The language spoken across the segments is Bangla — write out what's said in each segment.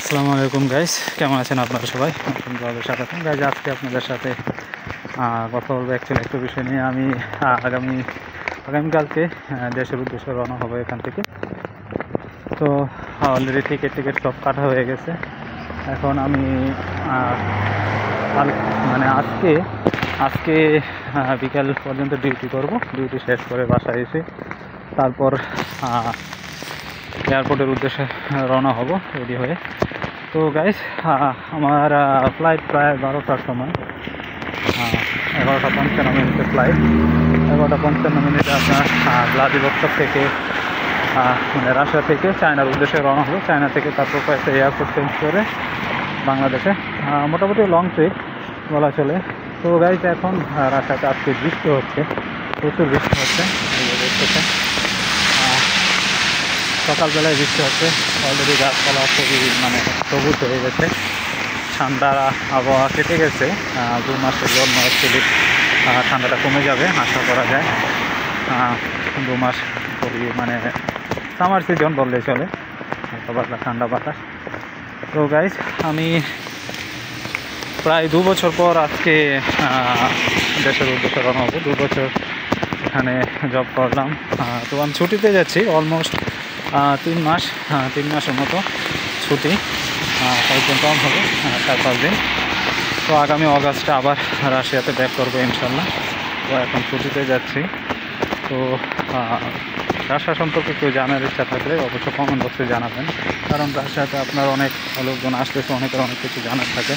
আসসালামু আলাইকুম গাইস, কেমন আছেন আপনারা সবাই? নতুন ব্লগে স্বাগতম গাইস। আজকে আপনাদের সাথে কথা বলবো অ্যাকচুয়ালি একটা বিষয় নিয়ে। আমি আগামীকালকে দেশের উদ্দেশ্যে রওনা হবো এখান থেকে। তো অলরেডি টিকিট সব কাটা হয়ে গেছে। এখন আমি আজকে বিকাল পর্যন্ত ডিউটি করব। ডিউটি শেষ করে বাসায় এসে তারপর এয়ারপোর্টের উদ্দেশ্যে রওনা হব রেডি হয়ে। তো গাইস, আমার ফ্লাইট প্রায় 12টার সময়, 11:55 ফ্লাইট। 11:55 আপনার ভ্লাদিভস্টক থেকে মানে রাশিয়া থেকে চায়নার উদ্দেশ্যে রওনা হলো। চায়না থেকে তারপর কয়েকটা এয়ারপোর্ট চেঞ্জ করে বাংলাদেশে। মোটামুটি লং ট্রিপ বলা চলে। তো গাইস, এখন রাশিয়াতে আজকে বৃষ্টি হচ্ছে, প্রচুর বৃষ্টি হচ্ছে। সকালবেলায় বৃষ্টি হচ্ছে, অলরেডি গাছপালা খুবই সবুজ হয়ে গেছে। ঠান্ডা আবহাওয়া কেটে গেছে। 2 মাসের জন্য অ্যাকচুয়ালি ঠান্ডাটা কমে যাবে আশা করা যায়। 2 মাস খুবই সামার সিজন বললে চলে, হালকা ঠান্ডা বাতাস। তো গাইস, আমি প্রায় 2 বছর পর আজকে দেশের উদ্দেশ্যে রওনা হবো। 2 বছর এখানে জব করলাম। তো আমি ছুটিতে যাচ্ছি অলমোস্ট 3 মাসের মতো ছুটি, কয়েকদিন কম হবে, 4-5 দিন। তো আগামী অগাস্টে আবার রাশিয়াতে ব্যাক করবো ইনশাল্লাহ। তো এখন ছুটিতে যাচ্ছি। তো রাশিয়া সম্পর্কে কেউ জানার ইচ্ছা থাকলে অবশ্যই কমেন্ট বক্সে জানাবেন, কারণ রাশিয়াতে আপনার অনেক লোকজন আসতেছে, অনেকের অনেক কিছু জানার থাকে।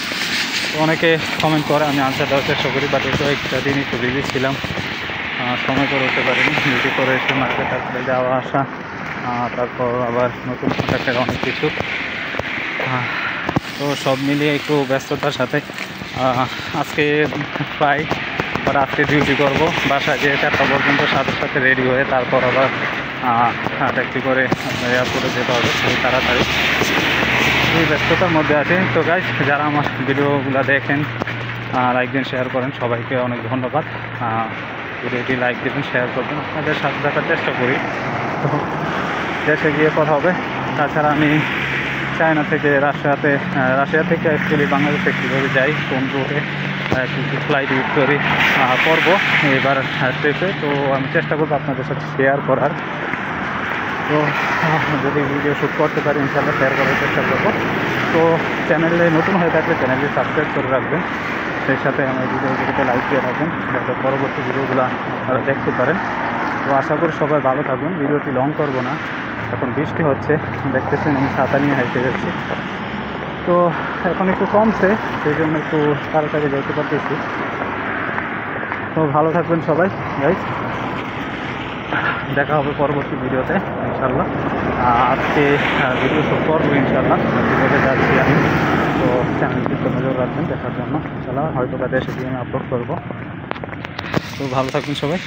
তো অনেকে কমেন্ট করে, আমি আনসার দেওয়ার চেষ্টা করি, বাট এই কয়েকটা দিন একটু বিজি ছিলাম, সময় করে উঠতে পারিনি। ডিউটি করে এসে মার্কেট টার্কেটে যাওয়া আসা, তারপর আবার নতুন কন্ট্রাক্টের অনেক কিছু, তো সব মিলিয়ে একটু ব্যস্ততার সাথে আজকে ফ্লাইট, বাট আজকে ডিউটি করবো। বাসায় যেয়ে 4টা পর্যন্ত সাথে রেডি হয়ে তারপর আবার ট্যাক্সি করে এয়ারপোর্টে যেতে হবে খুবই তাড়াতাড়ি। খুবই ব্যস্ততার মধ্যে আছি। তো গাইস, যারা আমার ভিডিওগুলো দেখেন, লাইক দিন, শেয়ার করেন, সবাইকে অনেক ধন্যবাদ। ভিডিওটি লাইক দেবেন, শেয়ার করবেন, আপনাদের সাথে দেখার চেষ্টা করি। তো দেশে গিয়ে কথা হবে। তাছাড়া আমি চায়না থেকে রাশিয়া থেকে অ্যাকচুয়ালি বাংলাদেশে কীভাবে যাই, কোন রুটে ফ্লাইট ইউজ করি করবো এবার ট্রিপে। তো আমি চেষ্টা করবো আপনাদের সাথে শেয়ার করার। তো যদি ভিডিও শ্যুট করতে পারি ইনশাআল্লাহ শেয়ার করার চেষ্টা করবো। তো চ্যানেলে নতুন হয়ে থাকলে চ্যানেলটি সাবস্ক্রাইব করে রাখবেন, সেই সাথে আমার ভিডিওগুলোতে লাইক দিয়ে রাখবেন, যাতে পরবর্তী ভিডিওগুলো আপনারা দেখতে পারেন। তো আশা করি সবাই ভালো থাকবেন। ভিডিওটি লং করবো না, এখন বৃষ্টি হচ্ছে, দেখতেছেন আমি ছাতা নিয়ে হেঁটে যাচ্ছি। তো এখন একটু কমছে, সেই জন্য একটু তাড়াতাড়ি যেতে পারতেছি। তো ভালো থাকবেন সবাই গাইস, দেখা হবে পরবর্তী ভিডিওতে ইনশাল্লাহ। আজকে ভিডিও শুট করবো ইনশাল্লাহ, কীভাবে যাচ্ছি আমি। তো চ্যানেলটিতে নজর রাখবেন দেখার জন্য ইনশাল্লাহ। হয়তো বা দেশে গিয়ে আমি আপলোড করবো। তো ভালো থাকবেন সবাই।